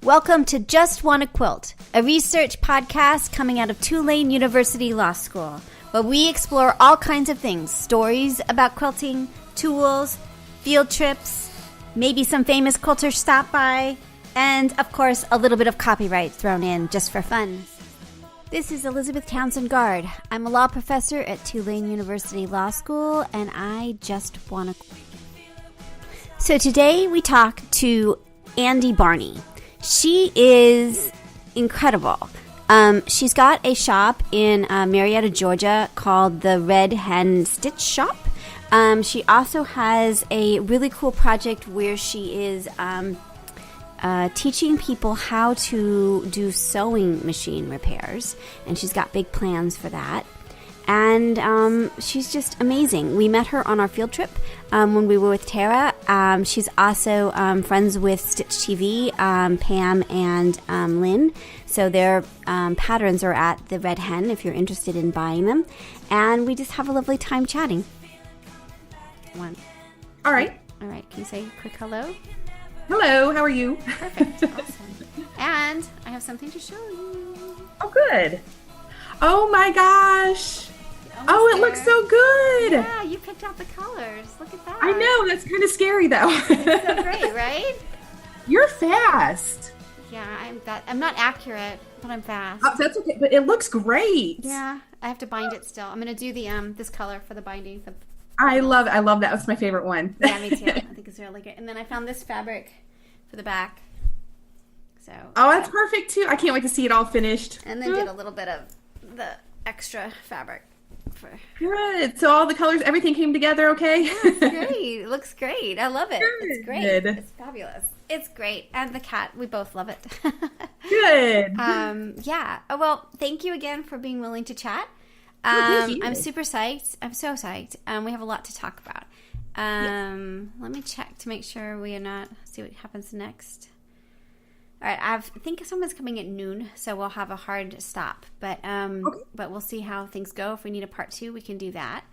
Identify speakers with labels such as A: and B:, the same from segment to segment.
A: Welcome to Just Wanna Quilt, a research podcast coming out of Tulane University Law School, where we explore all kinds of things, stories about quilting, tools, field trips, maybe some famous quilters stop by, and, of course, a little bit of copyright thrown in just for fun. This is Elizabeth Townsend Guard. I'm a law professor at Tulane University Law School, and I just wanna quilt. So today we talk to Andi Barney. She is incredible. She's got a shop in Marietta, Georgia called the Red Hen Stitch Shop. She also has a really cool project where she is teaching people how to do sewing machine repairs, and she's got big plans for that. And she's just amazing. We met her on our field trip when we were with Tara. She's also friends with Stitch TV, Pam and Lynn. So their patterns are at the Red Hen if you're interested in buying them. And we just have a lovely time chatting.
B: All right.
A: All right. Can you say a quick hello?
B: Hello. How are you?
A: Perfect. Awesome. And I have something to show you.
B: Oh, good. Oh, my gosh. Oh, it looks so good.
A: Yeah, you picked out the colors. Look at that.
B: I know. That's kind of scary, though.
A: It's so great, right?
B: You're fast.
A: Yeah, I'm not accurate, but I'm fast.
B: Oh, that's okay, but it looks great.
A: Yeah, I have to bind it still. I'm going to do the this color for the binding.
B: I love that. That's my favorite one.
A: Yeah, me too. I think it's really good. And then I found this fabric for the back. So.
B: Oh, that's perfect, too. I can't wait to see it all finished.
A: And then did a little bit of the extra fabric.
B: Good. So all the colors, everything came together okay?
A: Yeah, it's great. It looks great. I love it.
B: Good.
A: It's great. It's fabulous. It's great. And the cat, we both love it.
B: Good.
A: Yeah. Well, thank you again for being willing to chat.
B: Thank you.
A: I'm super psyched. I'm so psyched. We have a lot to talk about.
B: Yes.
A: Let me check to make sure we are not, see what happens next. All right, I think someone's coming at noon, so we'll have a hard stop. But but we'll see how things go. If we need a part 2, we can do that.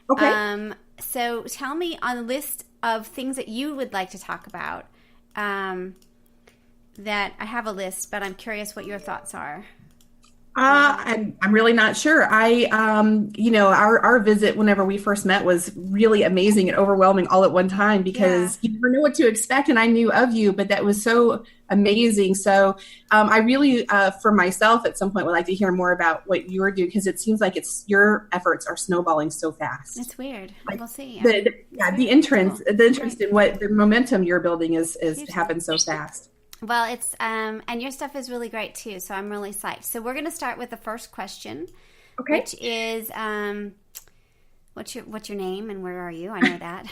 B: Okay.
A: So tell me on the list of things that you would like to talk about. That I have a list, but I'm curious what your thoughts are.
B: I'm really not sure. Our visit whenever we first met was really amazing and overwhelming all at one time because you never know what to expect. And I knew of you, but that was so amazing. So I really, for myself, at some point would like to hear more about what you're doing because it seems like your efforts are snowballing so fast.
A: It's weird. We'll see.
B: The interest in what the momentum you're building is happens so fast.
A: Well, it's and your stuff is really great too, so I'm really psyched. So we're going to start with the first question, which is, what's your name and where are you? I know that.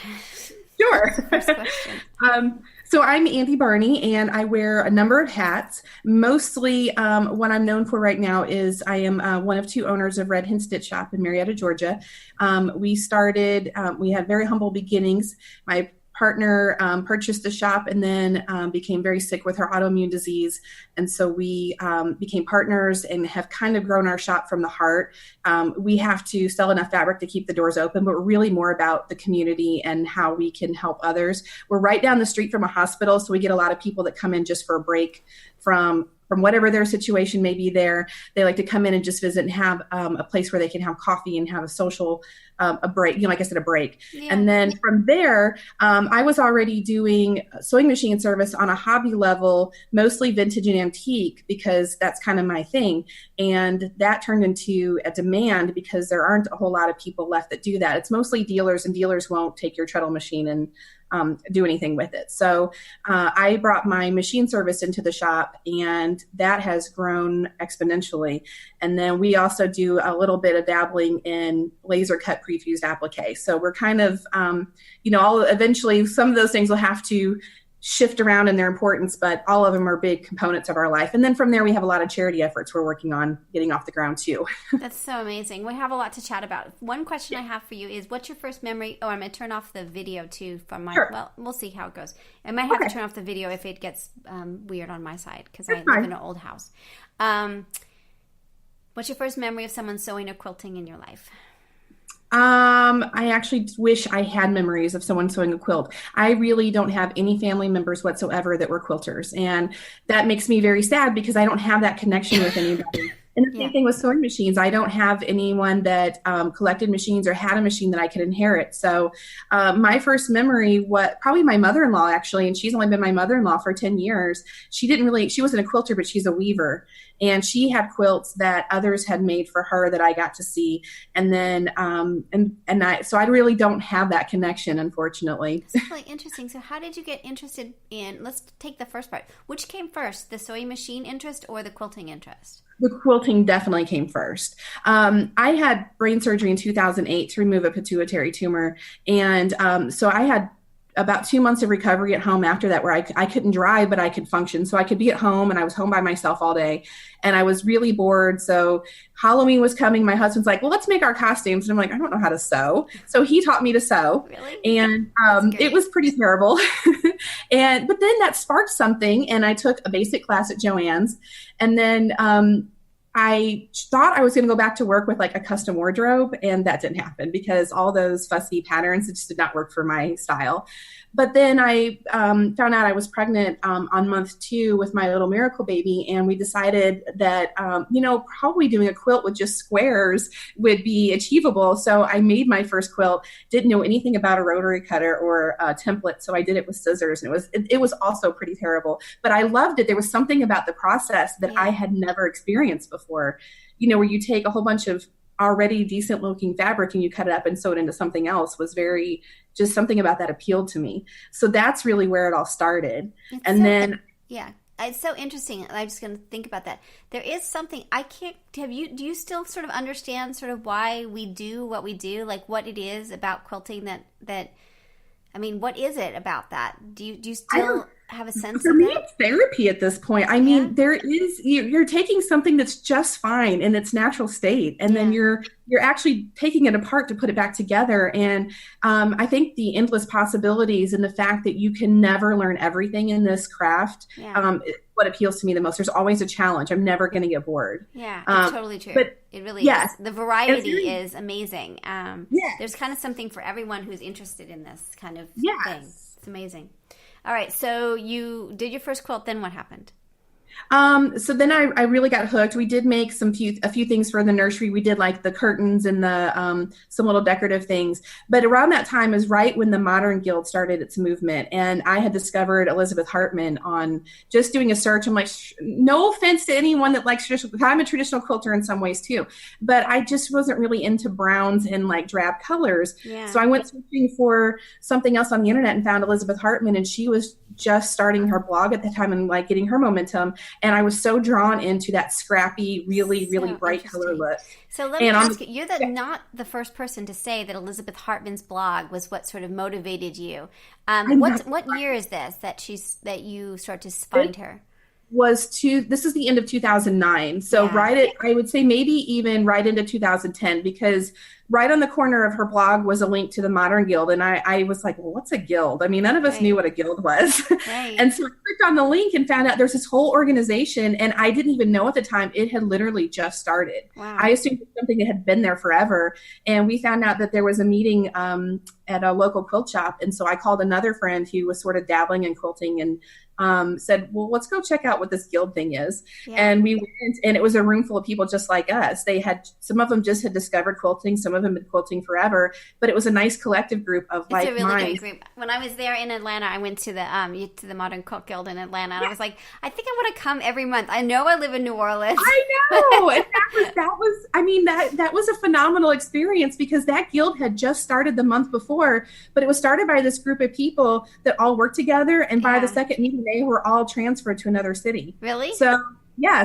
B: Sure.
A: First question.
B: So I'm Andi Barney, and I wear a number of hats. Mostly, what I'm known for right now is I am one of 2 owners of Red Hen Stitch Shop in Marietta, Georgia. We had very humble beginnings. My partner purchased the shop and then became very sick with her autoimmune disease. And so we became partners and have kind of grown our shop from the heart. We have to sell enough fabric to keep the doors open, but we're really more about the community and how we can help others. We're right down the street from a hospital, so we get a lot of people that come in just for a break from whatever their situation may be there. They like to come in and just visit and have a place where they can have coffee and have a social, a break, like I said, a break. Yeah. And then from there, I was already doing sewing machine service on a hobby level, mostly vintage and antique, because that's kind of my thing. And that turned into a demand because there aren't a whole lot of people left that do that. It's mostly dealers, and dealers won't take your treadle machine and do anything with it. So I brought my machine service into the shop, and that has grown exponentially. And then we also do a little bit of dabbling in laser cut prefused applique. So we're kind of, eventually some of those things will have to shift around in their importance, but all of them are big components of our life. And then from there, we have a lot of charity efforts we're working on getting off the ground too.
A: That's so amazing. We have a lot to chat about. One question I have for you is, what's your first memory? Oh, I'm going to turn off the video too from my, well, we'll see how it goes. I might have to turn off the video if it gets weird on my side because I live in an old house. What's your first memory of someone sewing or quilting in your life?
B: I actually wish I had memories of someone sewing a quilt. I really don't have any family members whatsoever that were quilters. And that makes me very sad because I don't have that connection with anybody. And the
A: Yeah.
B: same thing with sewing machines. I don't have anyone that collected machines or had a machine that I could inherit. So my first memory, probably my mother-in-law actually, and she's only been my mother-in-law for 10 years. She wasn't a quilter, but she's a weaver. And she had quilts that others had made for her that I got to see. And then, so I really don't have that connection, unfortunately.
A: That's really interesting. So how did you get interested let's take the first part. Which came first, the sewing machine interest or the quilting interest?
B: The quilting definitely came first. I had brain surgery in 2008 to remove a pituitary tumor. And so I had about 2 months of recovery at home after that, where I couldn't drive, but I could function. So I could be at home, and I was home by myself all day, and I was really bored. So Halloween was coming. My husband's like, well, let's make our costumes. And I'm like, I don't know how to sew. So he taught me to sew.
A: Really?
B: And it was pretty terrible. But then that sparked something, and I took a basic class at Joann's. And then I thought I was going to go back to work with like a custom wardrobe, and that didn't happen because all those fussy patterns, it just did not work for my style. But then I found out I was pregnant on month 2 with my little miracle baby, and we decided that, probably doing a quilt with just squares would be achievable. So I made my first quilt, didn't know anything about a rotary cutter or a template, so I did it with scissors, and it was also pretty terrible. But I loved it. There was something about the process that I had never experienced before, where you take a whole bunch of already decent looking fabric and you cut it up and sew it into something else. Was just something about that appealed to me. So that's really where it all started.
A: It's so interesting. I'm just going to think about that. There is something do you still sort of understand sort of why we do what we do, like what it is about quilting what is it about that? Do you still have a sense
B: for
A: of
B: me,
A: that?
B: it's therapy at this point. I mean, there is, you're taking something that's just fine in its natural state, and then you're actually taking it apart to put it back together. And I think the endless possibilities and the fact that you can never learn everything in this craft, what appeals to me the most. There's always a challenge. I'm never going to get bored.
A: Yeah, it's totally true. But it really is. The variety is amazing. There's kind of something for everyone who's interested in this kind of thing. It's amazing. All right, so you did your first quilt, then what happened?
B: So then I really got hooked. We did make a few things for the nursery. We did like the curtains and the some little decorative things. But around that time is right when the Modern Guild started its movement, and I had discovered Elizabeth Hartman on just doing a search. I'm like, no offense to anyone that likes traditional. I'm a traditional quilter in some ways too, but I just wasn't really into browns and like drab colors. Yeah. So I went searching for something else on the internet and found Elizabeth Hartman, and she was just starting her blog at the time and like getting her momentum. And I was so drawn into that scrappy, really, really bright color look.
A: So let me ask you, you're not the first person to say that Elizabeth Hartman's blog was what sort of motivated you. What year is this that you start to find her?
B: This is the end of 2009. So I would say maybe even right into 2010, because right on the corner of her blog was a link to the Modern Guild. And I was like, well, what's a guild? I mean, none of us knew what a guild was. Right. And so I clicked on the link and found out there's this whole organization. And I didn't even know at the time it had literally just started. Wow. I assumed it was something that had been there forever. And we found out that there was a meeting at a local quilt shop. And so I called another friend who was sort of dabbling in quilting and said, well, let's go check out what this guild thing is. Yeah. And we went, and it was a room full of people just like us. Some of them just had discovered quilting. Some of them had been quilting forever, but it was a nice collective group of like minds. It's a really great group.
A: When I was there in Atlanta, I went to the Modern Quilt Guild in Atlanta, and I was like, I think I want to come every month. I know I live in New Orleans.
B: I know. And that was a phenomenal experience, because that guild had just started the month before, but it was started by this group of people that all worked together. And by the second meeting, they were all transferred to another city.
A: Really?
B: So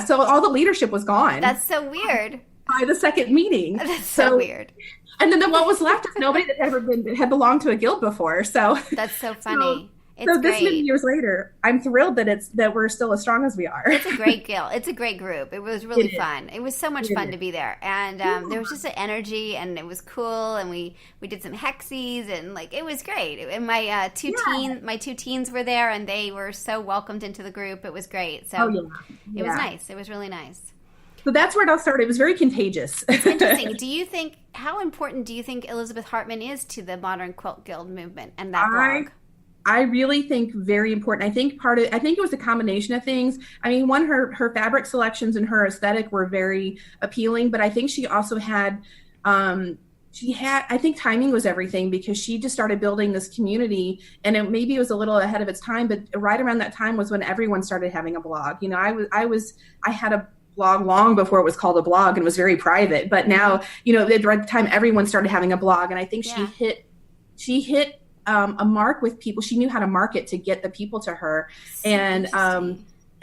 B: all the leadership was gone.
A: That's so weird.
B: By the second meeting.
A: That's so weird.
B: And then what was left is nobody that had belonged to a guild before. So
A: that's so funny.
B: So this many years later, I'm thrilled that we're still as strong as we are.
A: It's a great guild. It's a great group. It was really fun. It was so much fun to be there, and there was just an energy, and it was cool. And we did some hexies, and like it was great. And my two teens were there, and they were so welcomed into the group. It was great. So it was nice. It was really nice.
B: So that's where it all started. It was very contagious.
A: It's interesting. How important do you think Elizabeth Hartman is to the Modern Quilt Guild movement and that blog?
B: I really think very important. I think it was a combination of things. I mean, one, her fabric selections and her aesthetic were very appealing, but I think she also had, I think timing was everything, because she just started building this community, and maybe it was a little ahead of its time, but right around that time was when everyone started having a blog. You know, I had a blog long before it was called a blog, and it was very private, but now, you know, at the time everyone started having a blog, and I think she hit a mark with people. She knew how to market to get the people to her. And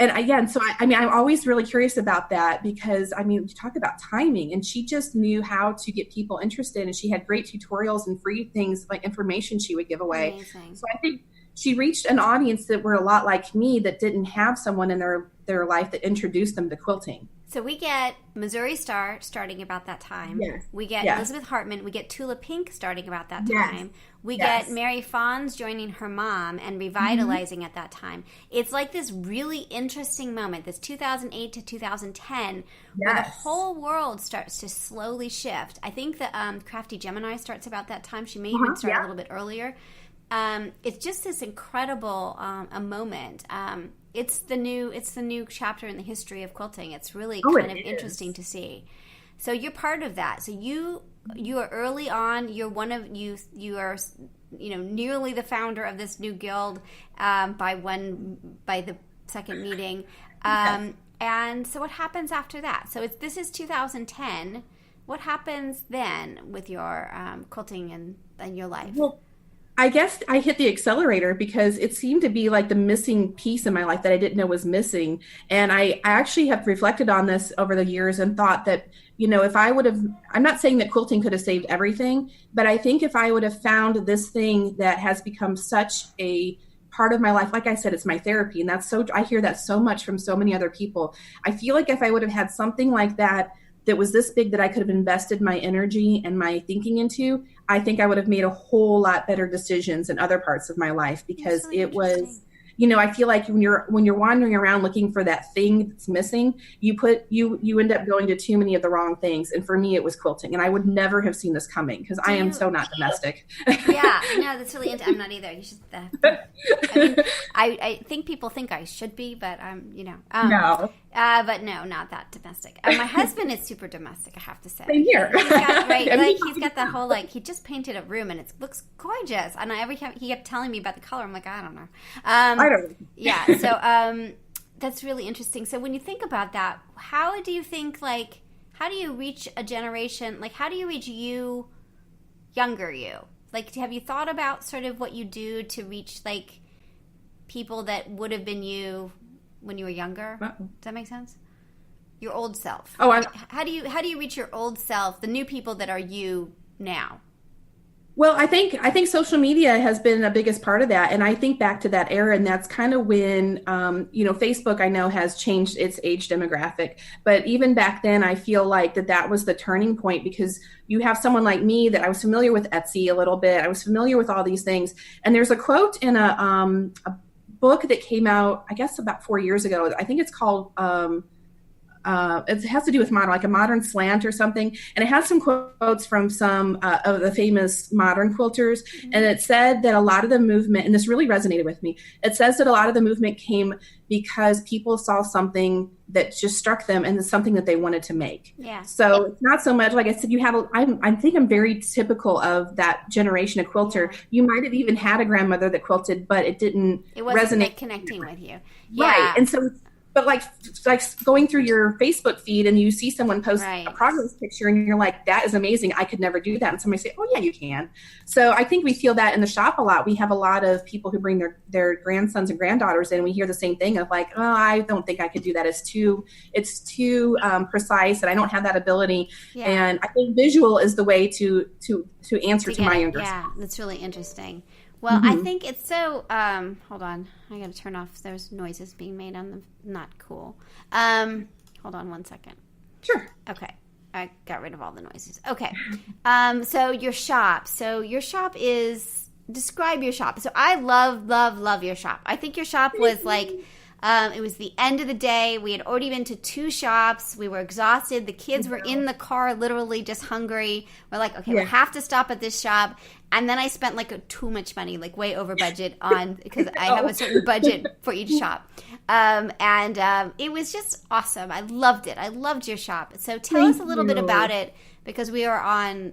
B: again, so I mean, I'm always really curious about that, because I mean, you talk about timing, and she just knew how to get people interested, and she had great tutorials and free things like information she would give away.
A: Amazing.
B: So I think she reached an audience that were a lot like me, that didn't have someone in their life that introduced them to quilting.
A: So we get Missouri Star starting about that time.
B: Yes.
A: We get Elizabeth Hartman. We get Tula Pink starting about that
B: Yes.
A: time. We get Mary Fons joining her mom and revitalizing at that time. It's like this really interesting moment, this 2008 to 2010, where the whole world starts to slowly shift. I think the Crafty Gemini starts about that time. She may even start a little bit earlier. It's just this incredible a moment. It's the new chapter in the history of quilting. It's really kind of interesting to see. So you're part of that. So you are early on. You're one of you are nearly the founder of this new guild by the second meeting. And so what happens after that? So this is 2010. What happens then with your quilting and your life?
B: Well, I guess I hit the accelerator, because it seemed to be like the missing piece in my life that I didn't know was missing. And I actually have reflected on this over the years and thought that, you know, if I would have, I'm not saying that quilting could have saved everything, but I think if I would have found this thing that has become such a part of my life, like I said, it's my therapy. And I hear that so much from so many other people. I feel like if I would have had something like that was this big, that I could have invested my energy and my thinking into, I think I would have made a whole lot better decisions in other parts of my life, because
A: really
B: it was, you know, I feel like when you're wandering around looking for that thing that's missing, you end up going to too many of the wrong things. And for me, it was quilting, and I would never have seen this coming, because I am so not domestic.
A: Yeah, no, that's really. I'm not either. You should. I mean, I think people think I should be, but I'm,
B: no.
A: But no, not that domestic. My husband is super domestic, I have to say.
B: Same here.
A: He's got, he's got that whole, he just painted a room, and it looks gorgeous. And every time he kept telling me about the color, I'm like, I don't know.
B: I don't know.
A: Yeah, so that's really interesting. So when you think about that, how do you think, how do you reach a generation, how do you reach younger you? Have you thought about sort of what you do to reach, people that would have been you when you were younger?
B: Uh-oh.
A: Does that make sense? Your old self.
B: Oh,
A: how do you reach your old self, the new people that are you now?
B: Well, I think social media has been the biggest part of that. And I think back to that era, and that's kind of when, Facebook, I know, has changed its age demographic. But even back then, I feel like that was the turning point, because you have someone like me that I was familiar with Etsy a little bit. I was familiar with all these things. And there's a quote in a book that came out, I guess, about 4 years ago. I think it's called... it has to do with modern, like a modern slant or something. And it has some quotes from some of the famous modern quilters. Mm-hmm. And it said that a lot of the movement, and this really resonated with me, it says that a lot of the movement came because people saw something that just struck them, and it's something that they wanted to make. Yeah. So it's not so much, like I said, I think I'm very typical of that generation of quilter. Yeah. You might have even had a grandmother that quilted, but it wasn't resonate.
A: Connecting with you.
B: Yeah. Right. And so, but like going through your Facebook feed, and you see someone post a progress picture, and you're like, that is amazing. I could never do that. And somebody say, oh yeah, you can. So I think we feel that in the shop a lot. We have a lot of people who bring their grandsons and granddaughters in. We hear the same thing of like, oh, I don't think I could do that. It's too precise, and I don't have that ability. Yeah. And I think visual is the way to answer to my younger.
A: Yeah, that's really interesting. Well, I think it's so, hold on, I got to turn off, there's noises being made on the, not cool. Hold on 1 second.
B: Sure.
A: Okay, I got rid of all the noises. Okay, so your shop is, describe your shop. So I love your shop. I think your shop was like, It was the end of the day. We had already been to 2 shops. We were exhausted. The kids were in the car, literally just hungry. We're like, okay, we have to stop at this shop. And then I spent like too much money, like way over budget because I have a certain budget for each shop. It was just awesome. I loved it. I loved your shop. So tell us a little bit about it, because we are on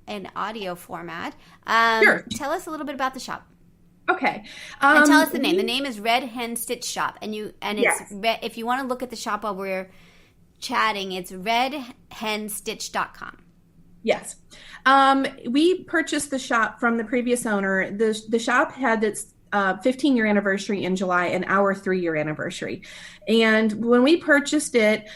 A: an audio format.
B: Sure.
A: Tell us a little bit about the shop.
B: Okay.
A: And tell us the name. The name is Red Hen Stitch Shop. If you want to look at the shop while we're chatting, it's redhenstitch.com.
B: Yes. We purchased the shop from the previous owner. The shop had its 15-year anniversary in July and our 3-year anniversary. And when we purchased it,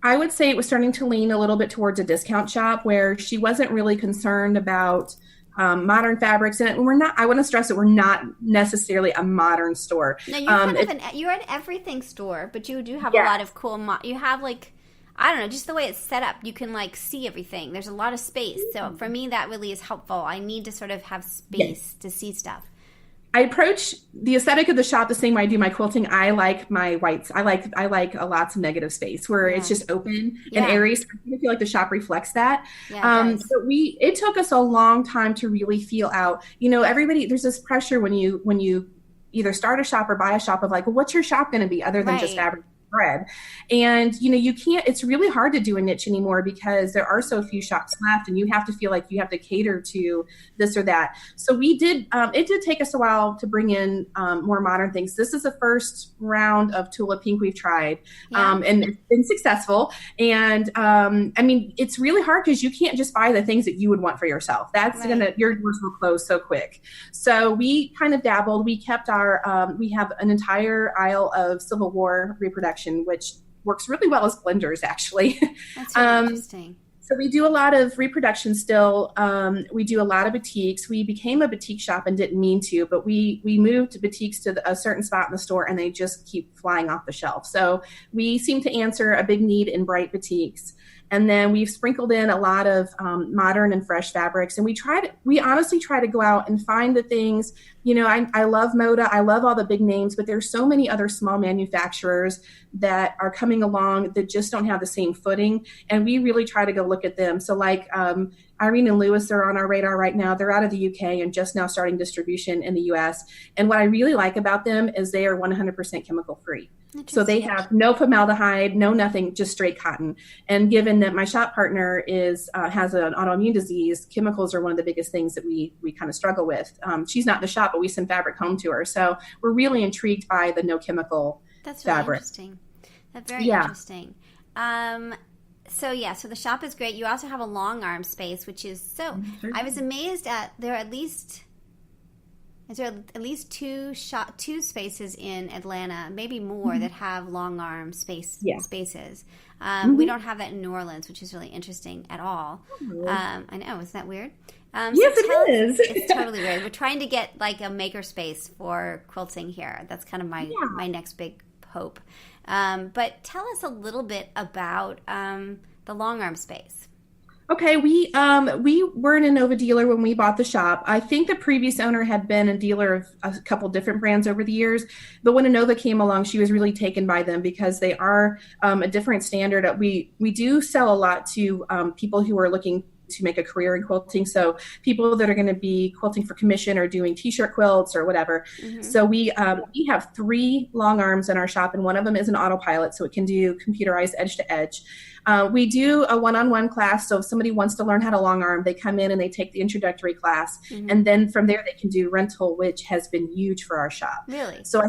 B: I would say it was starting to lean a little bit towards a discount shop, where she wasn't really concerned about modern fabrics. And I want to stress that we're not necessarily a modern store.
A: No, you're an everything store, but you do have a lot of cool, you have like, I don't know, just the way it's set up, you can like see everything. There's a lot of space. So for me, that really is helpful. I need to sort of have space to see stuff.
B: I approach the aesthetic of the shop the same way I do my quilting. I like my whites. I like lots of negative space where it's just open and airy. So I feel like the shop reflects that. Yeah, so it took us a long time to really feel out. Everybody, there's this pressure when you either start a shop or buy a shop of like, well, what's your shop going to be other than just fabric? Bread. And you can't, it's really hard to do a niche anymore because there are so few shops left, and you have to feel like you have to cater to this or that. So we did, it did take us a while to bring in more modern things. This is the first round of Tulip Pink we've tried, and it's been successful. And it's really hard because you can't just buy the things that you would want for yourself. That's your doors will close so quick. So we kind of dabbled. We kept we have an entire aisle of Civil War reproduction, which works really well as blenders, actually.
A: That's really interesting.
B: So we do a lot of reproduction still. We do a lot of batiks. We became a batik shop and didn't mean to, but we moved batiks to a certain spot in the store, and they just keep flying off the shelf. So we seem to answer a big need in bright batiks. And then we've sprinkled in a lot of modern and fresh fabrics. And we honestly try to go out and find the things, I love Moda. I love all the big names, but there's so many other small manufacturers that are coming along that just don't have the same footing. And we really try to go look at them. So like Irene and Lewis are on our radar right now. They're out of the UK and just now starting distribution in the US. And what I really like about them is they are 100% chemical free. So they have no formaldehyde, no nothing, just straight cotton. And given that my shop partner has an autoimmune disease, chemicals are one of the biggest things that we kind of struggle with. She's not in the shop, but we send fabric home to her. So we're really intrigued by the no chemical fabric.
A: Interesting. That's very interesting. So the shop is great. You also have a long arm space, which is I was amazed at there are at least two spaces in Atlanta, maybe more, that have long arm spaces. We don't have that in New Orleans, which is really interesting at all. I know, isn't that weird?
B: Yes, it is.
A: It's totally weird. We're trying to get like a maker space for quilting here. That's kind of my next big hope. But tell us a little bit about the long arm space.
B: Okay, we were an Innova dealer when we bought the shop. I think the previous owner had been a dealer of a couple different brands over the years, but when Innova came along, she was really taken by them because they are a different standard. We do sell a lot to people who are looking to make a career in quilting. So people that are going to be quilting for commission or doing t-shirt quilts or whatever. Mm-hmm. So we have 3 long arms in our shop, and one of them is an autopilot, so it can do computerized edge to edge. We do a one-on-one class. So if somebody wants to learn how to long arm, they come in and they take the introductory class. Mm-hmm. And then from there they can do rental, which has been huge for our shop.
A: Really?
B: So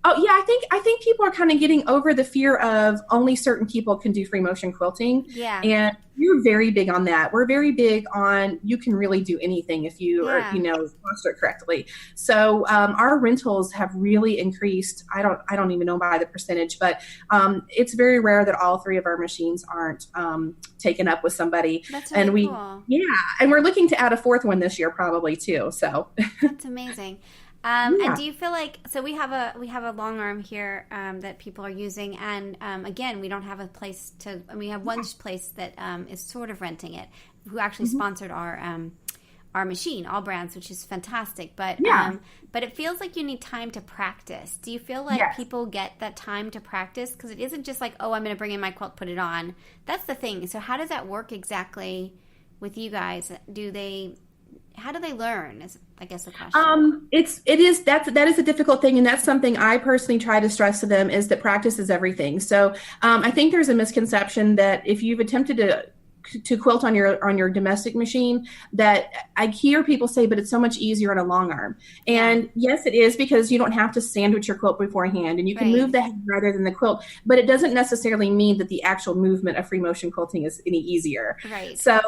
B: I think people are kind of getting over the fear of only certain people can do free motion quilting.
A: Yeah.
B: And we're very big on that. We're very big on you can really do anything if you are, posture it correctly. So our rentals have really increased. I don't even know by the percentage, but it's very rare that all 3 of our machines aren't taken up with somebody.
A: That's really cool.
B: Yeah, and we're looking to add a 4th one this year probably too. So
A: that's amazing. And do you feel like, so we have a long arm here that people are using, and again, we don't have a place to, we have one place that is sort of renting it, who actually sponsored our our machine, all brands, which is fantastic. But but it feels like you need time to practice. Do you feel like people get that time to practice? Because it isn't just like, oh, I'm going to bring in my quilt, put it on. That's the thing. So how does that work exactly with you guys? How do they learn? Is I guess the question.
B: That is a difficult thing, and that's something I personally try to stress to them is that practice is everything. So I think there's a misconception that if you've attempted to quilt on your domestic machine, that I hear people say, but it's so much easier on a long arm. And yes, it is, because you don't have to sandwich your quilt beforehand, and you can move the head rather than the quilt, but it doesn't necessarily mean that the actual movement of free motion quilting is any easier.
A: Right.
B: So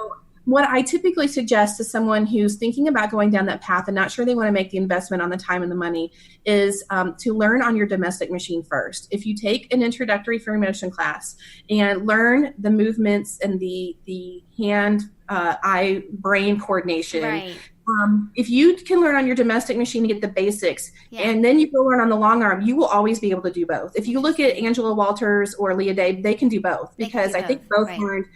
B: what I typically suggest to someone who's thinking about going down that path and not sure they want to make the investment on the time and the money is to learn on your domestic machine first. If you take an introductory free motion class and learn the movements and the hand, eye, brain coordination, if you can learn on your domestic machine to get the basics, and then you go learn on the long arm, you will always be able to do both. If you look at Angela Walters or Leah Day, they can do both, because I think both learned,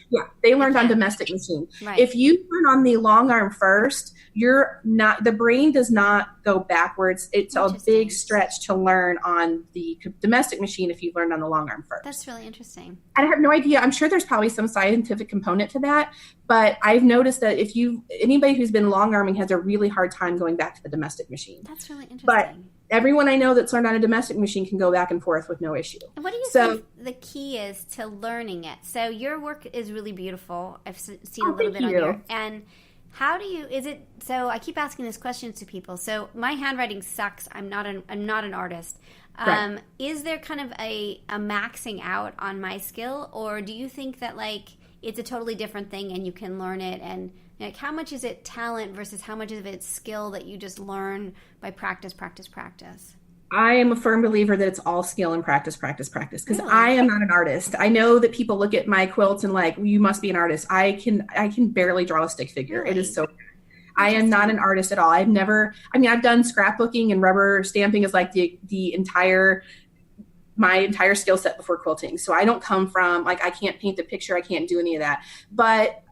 B: they learned on domestic machine. If you learn on the long arm first, the brain does not go backwards. It's a big stretch to learn on the domestic machine if you learn on the long arm first.
A: That's really interesting.
B: I have no idea. I'm sure there's probably some scientific component to that, but I've noticed that anybody who's been long arming has a really hard time going back to the domestic machine.
A: That's really interesting.
B: But everyone I know that's learned on a domestic machine can go back and forth with no issue.
A: And what do you think the key is to learning it? So your work is really beautiful. I've seen a little bit on your, and how do you, so I keep asking this question to people. So my handwriting sucks. I'm not an artist. Is there kind of a maxing out on my skill, or do you think that it's a totally different thing and you can learn it? And how much is it talent versus how much of it's skill that you just learn by practice?
B: I am a firm believer that it's all skill and practice, because I am not an artist. I know that people look at my quilts and you must be an artist. I can barely draw a stick figure. Really? It is so bad. I am not an artist at all. I've done scrapbooking, and rubber stamping is my entire skill set before quilting. So I don't come from I can't paint the picture. I can't do any of that. But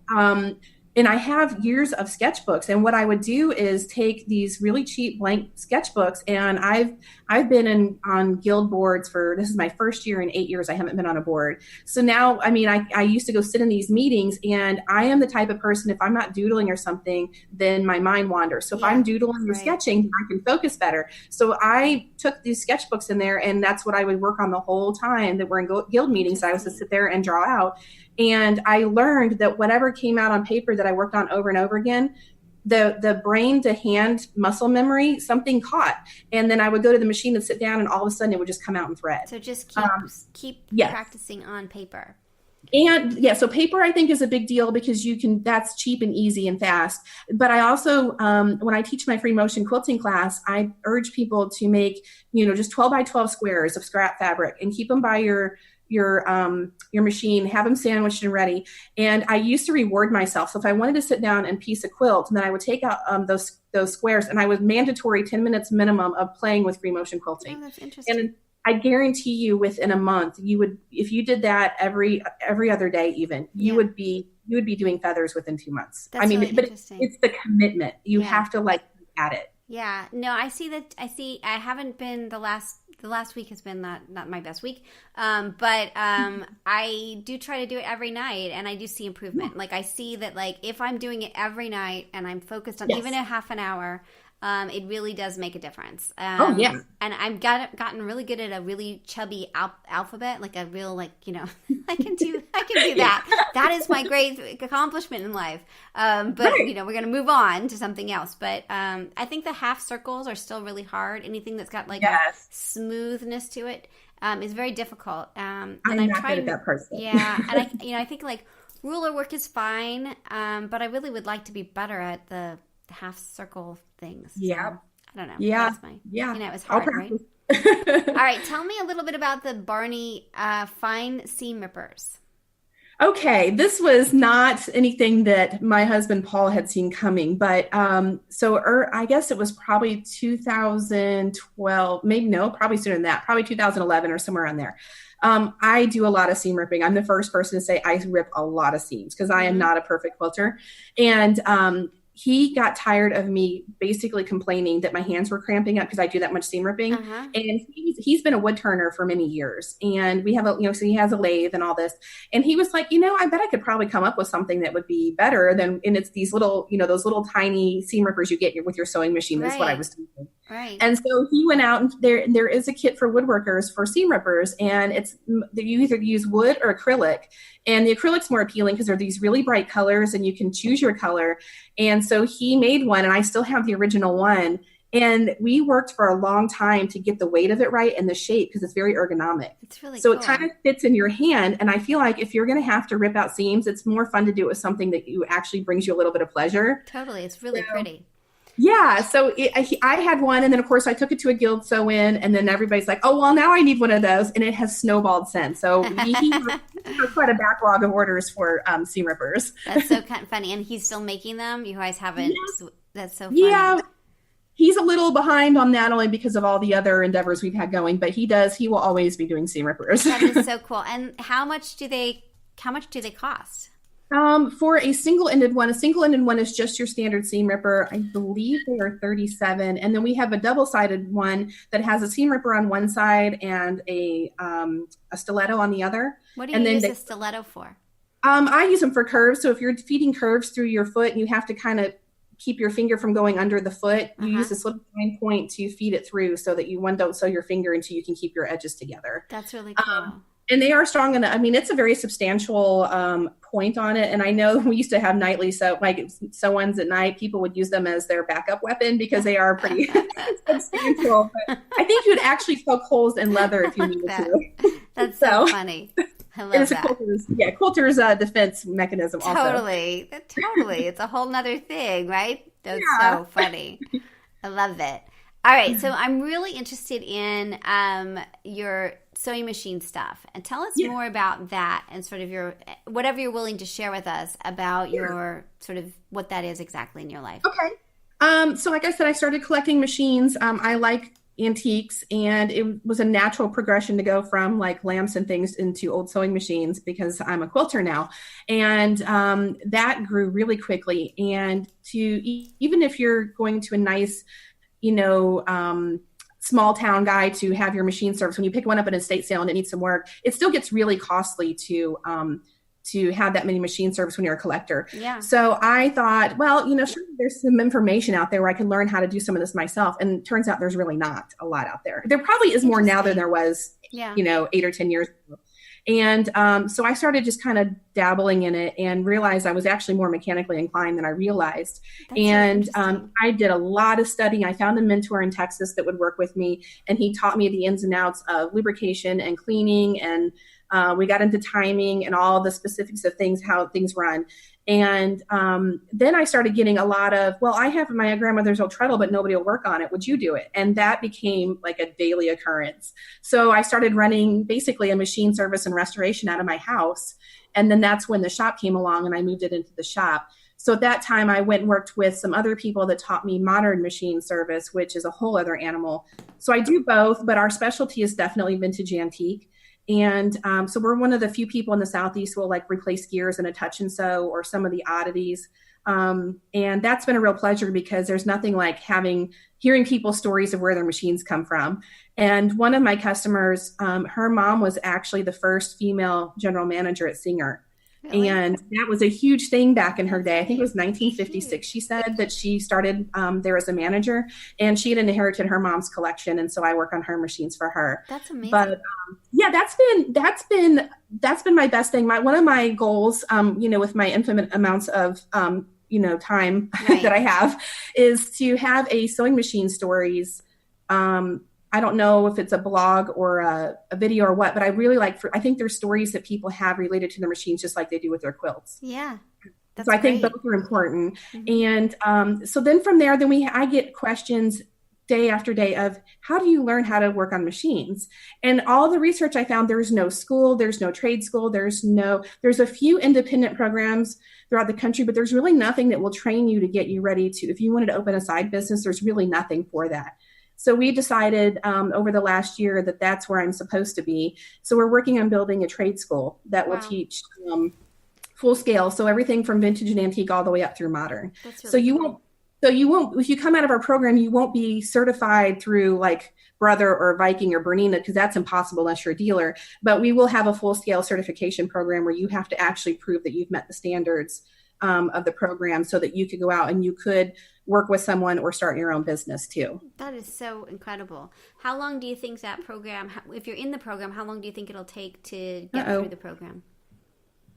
B: and I have years of sketchbooks, and what I would do is take these really cheap blank sketchbooks, and I've been on guild boards this is my first year in 8 years. I haven't been on a board. So now, I used to go sit in these meetings, and I am the type of person, if I'm not doodling or something, then my mind wanders. So if I'm doodling or sketching, I can focus better. So I took these sketchbooks in there, and that's what I would work on the whole time that we're in guild meetings. I was to sit there and draw out. And I learned that whatever came out on paper that I worked on over and over again, the brain to hand muscle memory, something caught. And then I would go to the machine and sit down, and all of a sudden it would just come out in thread.
A: So just keep practicing on paper.
B: And so paper I think is a big deal, because that's cheap and easy and fast. But I also, when I teach my free motion quilting class, I urge people to make, just 12 by 12 squares of scrap fabric and keep them by your machine, have them sandwiched and ready. And I used to reward myself. So if I wanted to sit down and piece a quilt, then I would take out those squares, and I was mandatory 10 minutes minimum of playing with free motion quilting.
A: Oh, that's interesting.
B: And I guarantee you within a month, if you did that every other day, even you would be doing feathers within 2 months.
A: That's really
B: but it's the commitment. You have to at it.
A: Yeah, no, I haven't been the last week has been not my best week. But I do try to do it every night, and I do see improvement. I see that if I'm doing it every night and I'm focused on even a half an hour, it really does make a difference. And I've gotten really good at a really chubby alphabet, a real I can do that. That is my great accomplishment in life. But we're going to move on to something else. But I think the half circles are still really hard. Anything that's got a smoothness to it is very difficult. And
B: I'm not good at that person.
A: Yeah, and I think ruler work is fine, but I really would like to be better at the half circle things.
B: Yeah.
A: So, I don't know.
B: Yeah.
A: It's hard, right? All right. Tell me a little bit about the Barney fine seam rippers.
B: Okay. This was not anything that my husband, Paul, had seen coming, but I guess it was probably 2012, probably sooner than that, probably 2011 or somewhere around there. I do a lot of seam ripping. I'm the first person to say I rip a lot of seams, because I am not a perfect quilter. And he got tired of me basically complaining that my hands were cramping up because I do that much seam ripping.
A: Uh-huh.
B: And he's been a wood turner for many years. And we have so he has a lathe and all this. And he was like, I bet I could probably come up with something that would be better than, and it's these little, those little tiny seam rippers you get with your sewing machine. That's what I was thinking.
A: Right.
B: And so he went out, and there is a kit for woodworkers for seam rippers, and you either use wood or acrylic. And the acrylic's more appealing because they're these really bright colors and you can choose your color. And so he made one, and I still have the original one. And we worked for a long time to get the weight of it right and the shape because it's very ergonomic.
A: It's really
B: so
A: cool.
B: It kind of fits in your hand. And I feel like if you're going to have to rip out seams, it's more fun to do it with something that you actually brings you a little bit of pleasure.
A: Totally. It's really pretty.
B: Yeah. So I had one, and then of course I took it to a guild sew-in, and then everybody's like, oh, well, now I need one of those. And it has snowballed since. So he has quite a backlog of orders for seam rippers.
A: That's so kind of funny. And he's still making them? You guys haven't?
B: Yeah.
A: That's so funny.
B: Yeah. He's a little behind on that only because of all the other endeavors we've had going, but he will always be doing seam rippers.
A: That is so cool. And how much do they cost?
B: For a single-ended one is just your standard seam ripper. I believe they are $37. And then we have a double-sided one that has a seam ripper on one side and a stiletto on the other.
A: What do you use a stiletto for?
B: I use them for curves. So if you're feeding curves through your foot and you have to kind of keep your finger from going under the foot, you use this little fine point to feed it through so that you don't sew your finger until you can keep your edges together.
A: That's really cool.
B: And they are strong enough. I mean, it's a very substantial point on it. And I know we used to have nightly sew-ins at night. People would use them as their backup weapon because they are pretty substantial. But I think you'd actually poke holes in leather if you needed to.
A: That's so funny. I love that.
B: Quilter's defense mechanism also.
A: Totally. It's a whole nother thing, right? That's so funny. I love it. All right, so I'm really interested in your sewing machine stuff, and tell us more about that and sort of your whatever you're willing to share with us about your sort of what that is exactly in your life.
B: Okay. So like I said, I started collecting machines. I like antiques, and it was a natural progression to go from like lamps and things into old sewing machines because I'm a quilter now. And that grew really quickly. And even if you're going to a nice small town guy to have your machine service, when you pick one up at an estate sale and it needs some work, it still gets really costly to have that many machine service when you're a collector.
A: Yeah.
B: So I thought, well, sure, there's some information out there where I can learn how to do some of this myself. And it turns out there's really not a lot out there. There probably is more now than there was, 8 or 10 years ago. And so I started just kind of dabbling in it and realized I was actually more mechanically inclined than I realized. And I did a lot of studying. I found a mentor in Texas that would work with me, and he taught me the ins and outs of lubrication and cleaning. And we got into timing and all the specifics of how things run. And then I started getting a lot of, well, I have my grandmother's old treadle, but nobody will work on it. Would you do it? And that became like a daily occurrence. So I started running basically a machine service and restoration out of my house. And then that's when the shop came along and I moved it into the shop. So at that time, I went and worked with some other people that taught me modern machine service, which is a whole other animal. So I do both, but our specialty is definitely vintage antique. And so we're one of the few people in the Southeast who will like replace gears in a touch and sew or some of the oddities. And that's been a real pleasure because there's nothing like hearing people's stories of where their machines come from. And one of my customers, her mom was actually the first female general manager at Singer. Really? And that was a huge thing back in her day. I think it was 1956. She said that she started there as a manager, and she had inherited her mom's collection, and so I work on her machines for her.
A: That's amazing.
B: But that's been my best thing. One of my goals, with my infinite amounts of time that I have, is to have a sewing machine stories. I don't know if it's a blog or a video or what, but I really I think there's stories that people have related to their machines just like they do with their quilts.
A: Yeah.
B: So I think both are important. Mm-hmm. And so then from there, I get questions day after day of how do you learn how to work on machines? And all the research I found, there's no school, there's no trade school, there's a few independent programs throughout the country, but there's really nothing that will train you to get you ready to, if you wanted to open a side business, there's really nothing for that. So we decided over the last year that that's where I'm supposed to be. So we're working on building a trade school that will teach full scale. So everything from vintage and antique all the way up through modern.
A: That's
B: So
A: really
B: you
A: cool.
B: won't, so you won't, if you come out of our program, you won't be certified through like Brother or Viking or Bernina, because that's impossible unless you're a dealer. But we will have a full scale certification program where you have to actually prove that you've met the standards of the program so that you could go out and you could work with someone or start your own business too.
A: That is so incredible. How long do you think that program, if you're in the program, how long do you think it'll take to get through the program?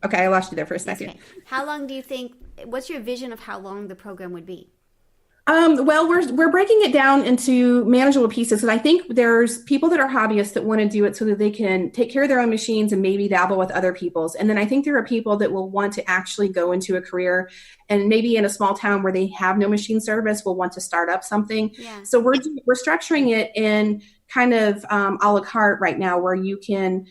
B: Okay, I lost you there for a second.
A: Okay. How long do you think, what's your vision of how long the program would be?
B: Well, we're breaking it down into manageable pieces. And I think there's people that are hobbyists that want to do it so that they can take care of their own machines and maybe dabble with other people's. And then I think there are people that will want to actually go into a career and maybe in a small town where they have no machine service will want to start up something.
A: Yeah.
B: So we're structuring it in kind of a la carte right now, where you can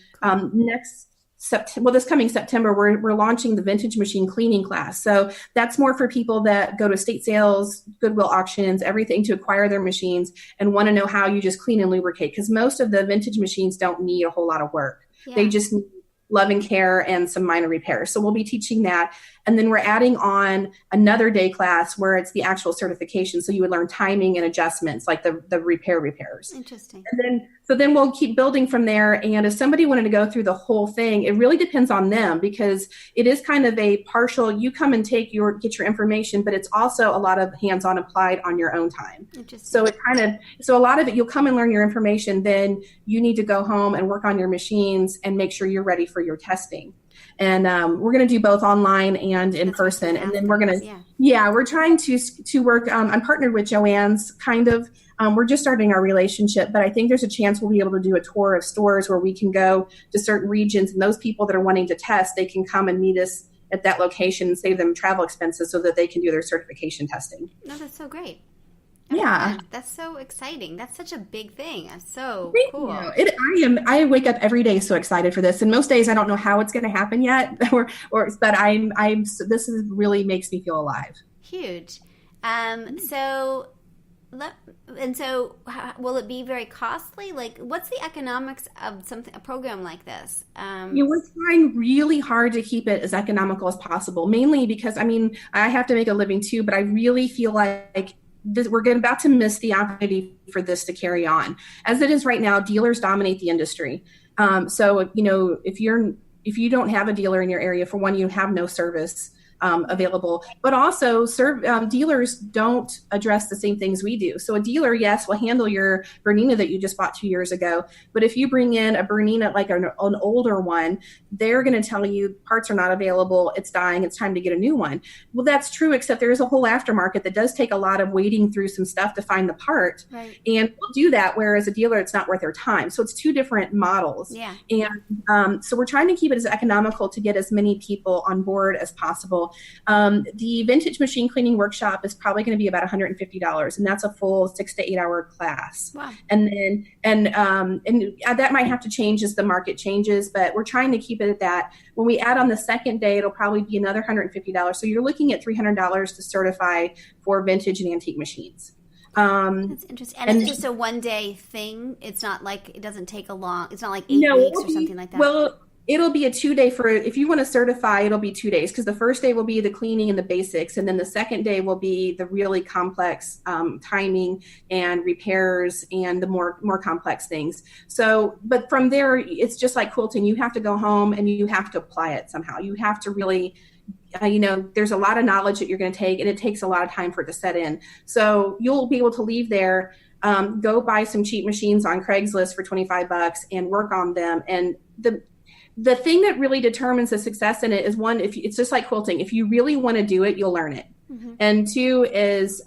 B: this coming September, we're launching the vintage machine cleaning class. So that's more for people that go to estate sales, Goodwill auctions, everything to acquire their machines and want to know how you just clean and lubricate. Because most of the vintage machines don't need a whole lot of work. Yeah. They just need love and care and some minor repairs. So we'll be teaching that. And then we're adding on another day class where it's the actual certification. So you would learn timing and adjustments, like the repairs.
A: Interesting.
B: And then we'll keep building from there. And if somebody wanted to go through the whole thing, it really depends on them, because it is kind of a partial, you come and get your information, but it's also a lot of hands-on applied on your own time. So so a lot of it, you'll come and learn your information, then you need to go home and work on your machines and make sure you're ready for your testing. And we're going to do both online and in person. And then we're going to, we're trying to work. I'm partnered with Joanne's kind of. We're just starting our relationship, but I think there's a chance we'll be able to do a tour of stores where we can go to certain regions, and those people that are wanting to test, they can come and meet us at that location and save them travel expenses so that they can do their certification testing.
A: No, that's so great.
B: Yeah.
A: That's so exciting. That's such a big thing. That's so cool.
B: I wake up every day so excited for this. And most days I don't know how it's going to happen yet, but this is really makes me feel alive.
A: Huge. So will it be very costly? Like, what's the economics of a program like this?
B: We're trying really hard to keep it as economical as possible, mainly because, I have to make a living too, but I really feel like we're about to miss the opportunity for this to carry on. As it is right now, dealers dominate the industry. So, if you don't have a dealer in your area, for one, you have no service available, but also dealers don't address the same things we do. So a dealer, yes, will handle your Bernina that you just bought 2 years ago, but if you bring in a Bernina, like an older one, they're going to tell you parts are not available, it's dying, it's time to get a new one. Well, that's true, except there is a whole aftermarket that does take a lot of wading through some stuff to find the part.
A: Right.
B: And we'll do that, whereas a dealer, it's not worth their time. So it's two different models.
A: Yeah.
B: And so we're trying to keep it as economical to get as many people on board as possible. The vintage machine cleaning workshop is probably going to be about $150, and that's a full 6 to 8 hour class.
A: Wow.
B: And that might have to change as the market changes, but we're trying to keep it at that. When we add on the second day, it'll probably be another $150. So you're looking at $300 to certify for vintage and antique machines.
A: That's interesting. And it's just a 1 day thing. It's not like it doesn't take it's not like 8 weeks or something like that.
B: Well, it'll be a 2 day if you want to certify, it'll be 2 days, because the first day will be the cleaning and the basics. And then the second day will be the really complex timing and repairs and the more complex things. So, but from there, it's just like quilting. You have to go home and you have to apply it somehow. You have to really, there's a lot of knowledge that you're going to take, and it takes a lot of time for it to set in. So you'll be able to leave there, go buy some cheap machines on Craigslist for $25 and work on them. And the thing that really determines the success in it is, one, it's just like quilting. If you really want to do it, you'll learn it. Mm-hmm. And two is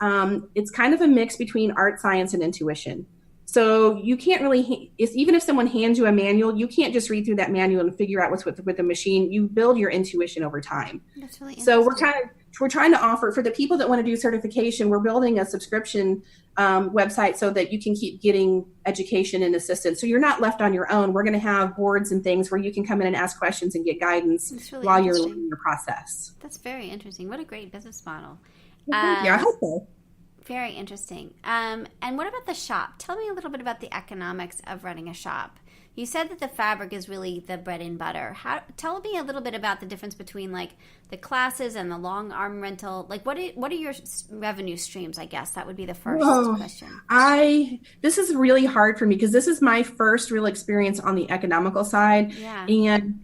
B: it's kind of a mix between art, science, and intuition. So you can't really, even if someone hands you a manual, you can't just read through that manual and figure out what's with the machine. You build your intuition over time.
A: That's really interesting.
B: So we're trying to offer, for the people that want to do certification, we're building a subscription website so that you can keep getting education and assistance. So you're not left on your own. We're going to have boards and things where you can come in and ask questions and get guidance really while you're learning your process.
A: That's very interesting. What a great business model.
B: Yeah, I hope so.
A: Very interesting. And what about the shop? Tell me a little bit about the economics of running a shop. You said that the fabric is really the bread and butter. Tell me a little bit about the difference between like the classes and the long arm rental. Like what are your revenue streams, I guess? That would be the first question.
B: This is really hard for me because this is my first real experience on the economical side.
A: Yeah.
B: And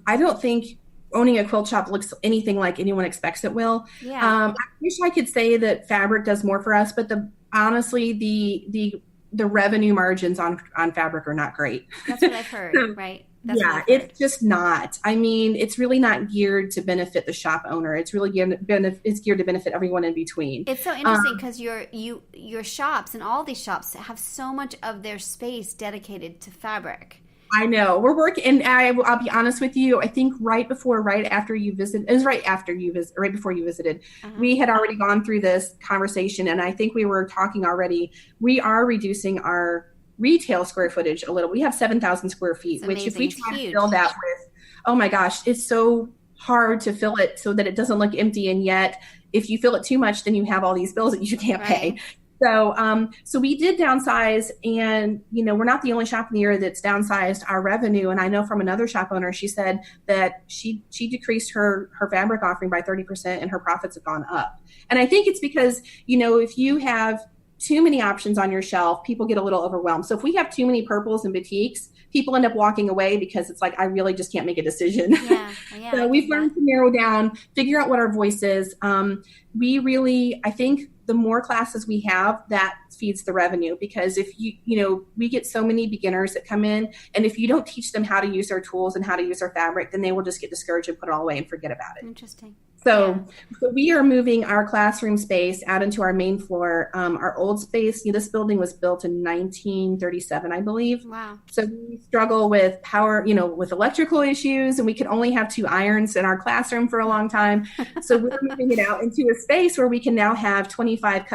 B: I don't think owning a quilt shop looks anything like anyone expects it will.
A: Yeah.
B: I wish I could say that fabric does more for us, but honestly, the revenue margins on fabric are not great.
A: That's what I've heard, right? That's
B: it's just not. I mean, it's really not geared to benefit the shop owner. It's really geared to benefit everyone in between.
A: It's so interesting because your shops and all these shops have so much of their space dedicated to fabric.
B: I know we're working, and I'll be honest with you. I think right after you visited, it was right before you visited, we had already gone through this conversation, and I think we were talking already. We are reducing our retail square footage a little. We have 7,000 square feet, which if we try to fill that with, oh my gosh, it's so hard to fill it so that it doesn't look empty, and yet if you fill it too much, then you have all these bills that you can't pay. So we did downsize, and, we're not the only shop in the area that's downsized our revenue. And I know from another shop owner, she said that she decreased her fabric offering by 30% and her profits have gone up. And I think it's because, if you have too many options on your shelf, people get a little overwhelmed. So if we have too many purples and batiks, people end up walking away because it's like, I really just can't make a decision.
A: Yeah,
B: So we've learned to narrow down, figure out what our voice is. I think the more classes we have, that feeds the revenue, because if we get so many beginners that come in, and if you don't teach them how to use our tools and how to use our fabric, then they will just get discouraged and put it all away and forget about it.
A: Interesting.
B: So we are moving our classroom space out into our main floor. Our old space, this building was built in 1937, I believe.
A: Wow.
B: So we struggle with power, with electrical issues, and we could only have 2 irons in our classroom for a long time. So we're moving it out into a space where we can now have 25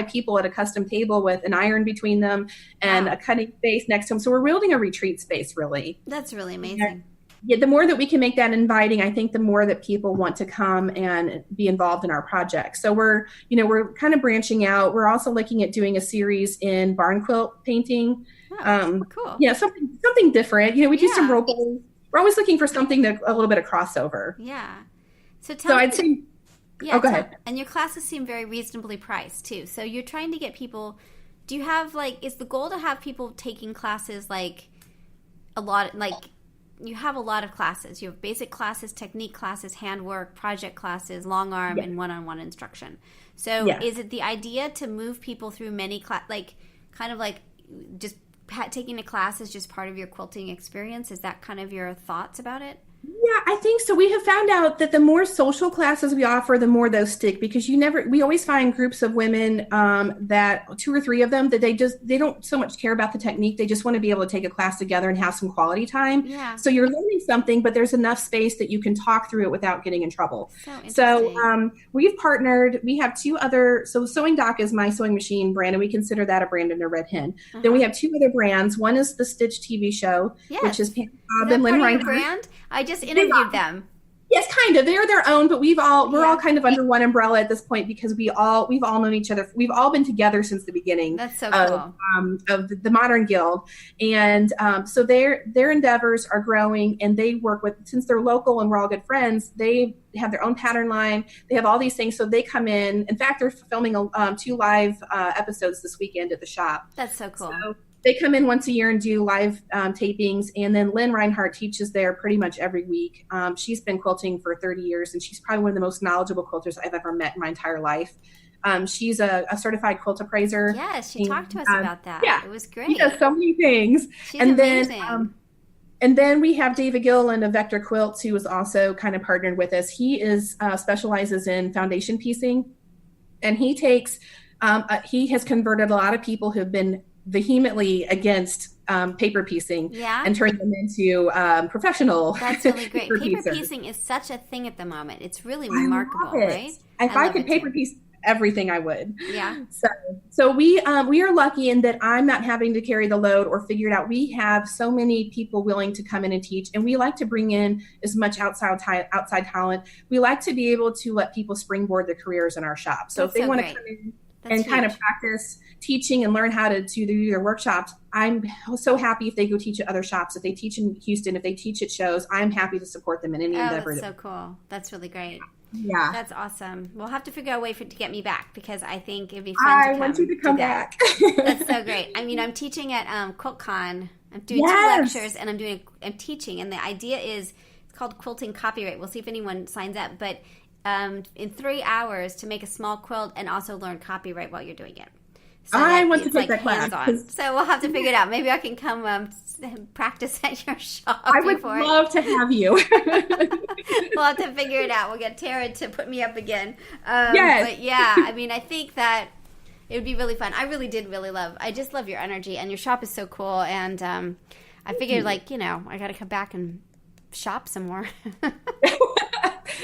B: people at a custom table with an iron between them and a cutting space next to them. So we're building a retreat space, really.
A: That's really amazing.
B: Yeah, the more that we can make that inviting, I think the more that people want to come and be involved in our project. So we're kind of branching out. We're also looking at doing a series in barn quilt painting.
A: Oh, cool.
B: Something different. We do some role playing. We're always looking for something a little bit of crossover.
A: Yeah. So
B: I'd say.
A: Yeah.
B: Go ahead.
A: And your classes seem very reasonably priced too. So you're trying to get people. Do you have is the goal to have people taking classes you have a lot of classes. You have basic classes, technique classes, handwork, project classes, long arm, and one-on-one instruction. So is it the idea to move people through many just taking a class is just part of your quilting experience? Is that kind of your thoughts about it?
B: Yeah, I think so. We have found out that the more social classes we offer, the more those stick, because we always find groups of women that 2 or 3 of them that they don't so much care about the technique. They just want to be able to take a class together and have some quality time.
A: Yeah.
B: So you're learning something, but there's enough space that you can talk through it without getting in trouble. So we've partnered. We have 2 other. So Sewing Doc is my sewing machine brand, and we consider that a brand under Red Hen. Then we have 2 other brands. One is the Stitch TV show, which is Pam Cobb and Lynn Reinhardt.
A: Brand? I just interviewed them.
B: Yes, kind of. They're their own, but we're all kind of under one umbrella at this point, because we've all known each other. We've all been together since the beginning.
A: That's so cool.
B: Of the Modern Guild, and so their endeavors are growing, and they work with, since they're local and we're all good friends, they have their own pattern line. They have all these things, so they come in. In fact, they're filming 2 live episodes this weekend at the shop.
A: That's so cool.
B: So they come in once a year and do live tapings, and then Lynn Reinhardt teaches there pretty much every week. She's been quilting for 30 years, and she's probably one of the most knowledgeable quilters I've ever met in my entire life. She's a certified quilt appraiser.
A: Yes, she talked to us about that. Yeah, it was great.
B: She does so many things.
A: She's amazing.
B: And then we have David Gilliland of Vector Quilts, who is also kind of partnered with us. He specializes in foundation piecing, and he has converted a lot of people who have been vehemently against paper piecing and turned them into professional.
A: That's really great. Paper piecing is such a thing at the moment. It's really remarkable, right?
B: If I could paper piece everything, I would.
A: Yeah.
B: So we are lucky in that I'm not having to carry the load or figure it out. We have so many people willing to come in and teach, and we like to bring in as much outside talent. We like to be able to let people springboard their careers in our shop. So if they want to come in and kind of practice teaching and learn how to do their workshops, I'm so happy if they go teach at other shops. If they teach in Houston, if they teach at shows, I'm happy to support them in any endeavor.
A: That's so cool. That's really great.
B: Yeah.
A: That's awesome. We'll have to figure out a way to get me back, because I think it'd be fun
B: I want you to come back.
A: That's so great. I mean, I'm teaching at QuiltCon. I'm doing 2 lectures, and I'm teaching, and the idea is, it's called Quilting Copyright. We'll see if anyone signs up, but in 3 hours to make a small quilt and also learn copyright while you're doing it. So
B: I want to take that class.
A: So we'll have to figure it out. Maybe I can come practice at your shop.
B: I would love to have you.
A: We'll have to figure it out. We'll get Tara to put me up again.
B: Yes.
A: But yeah, I mean, I think that it would be really fun. I just love your energy, and your shop is so cool. And I figured, I got to come back and shop some more.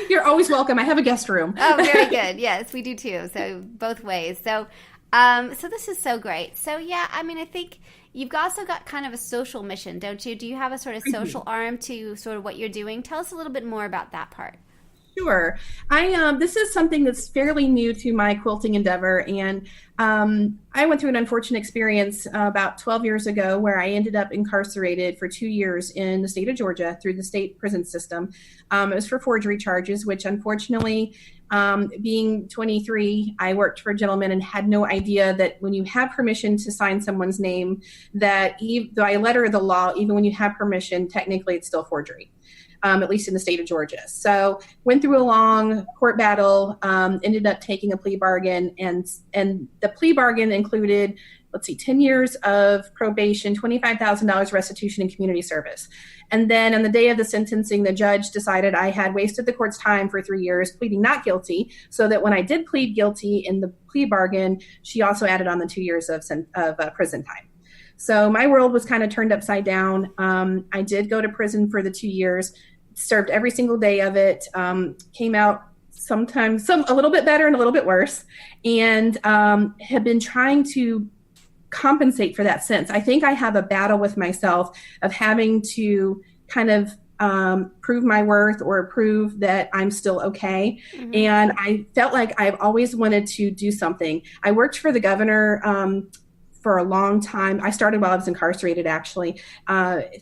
B: You're always welcome. I have a guest room.
A: Oh, very good. Yes, we do too. So both ways. So this is so great. So yeah, I mean, I think you've also got kind of a social mission, don't you? Do you have a sort of social arm to sort of what you're doing? Tell us a little bit more about that part.
B: Sure. This is something that's fairly new to my quilting endeavor, and I went through an unfortunate experience about 12 years ago where I ended up incarcerated for 2 years in the state of Georgia through the state prison system. It was for forgery charges, which unfortunately, being 23, I worked for a gentleman and had no idea that when you have permission to sign someone's name, that by letter of the law, even when you have permission, technically it's still forgery. At least in the state of Georgia. So went through a long court battle, ended up taking a plea bargain, and the plea bargain included, 10 years of probation, $25,000 restitution, and community service. And then on the day of the sentencing, the judge decided I had wasted the court's time for 3 years, pleading not guilty, so that when I did plead guilty in the plea bargain, she also added on the 2 years of prison time. So my world was kind of turned upside down. I did go to prison for the 2 years, served every single day of it, came out sometimes a little bit better and a little bit worse, and have been trying to compensate for that since. I think I have a battle with myself of having to kind of prove my worth or prove that I'm still okay. Mm-hmm. And I felt like I've always wanted to do something. I worked for the governor for a long time. I started while I was incarcerated, actually,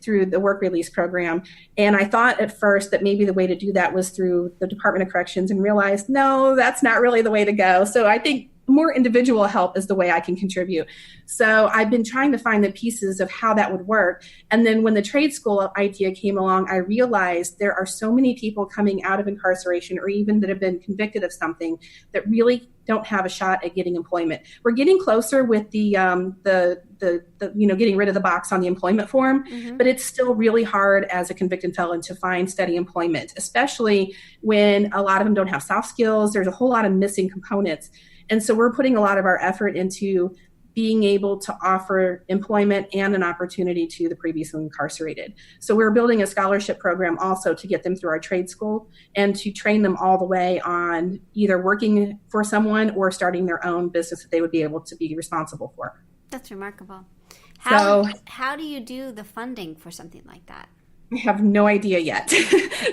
B: through the work release program. And I thought at first that maybe the way to do that was through the Department of Corrections, and realized, no, that's not really the way to go. So I think more individual help is the way I can contribute. So I've been trying to find the pieces of how that would work. And then when the trade school idea came along, I realized there are so many people coming out of incarceration, or even that have been convicted of something, that really don't have a shot at getting employment. We're getting closer with the getting rid of the box on the employment form, mm-hmm. but it's still really hard as a convicted felon to find steady employment, especially when a lot of them don't have soft skills. There's a whole lot of missing components. And so we're putting a lot of our effort into being able to offer employment and an opportunity to the previously incarcerated. So we're building a scholarship program also to get them through our trade school and to train them all the way on either working for someone or starting their own business that they would be able to be responsible for.
A: That's remarkable. How do you do the funding for something like that?
B: I have no idea yet.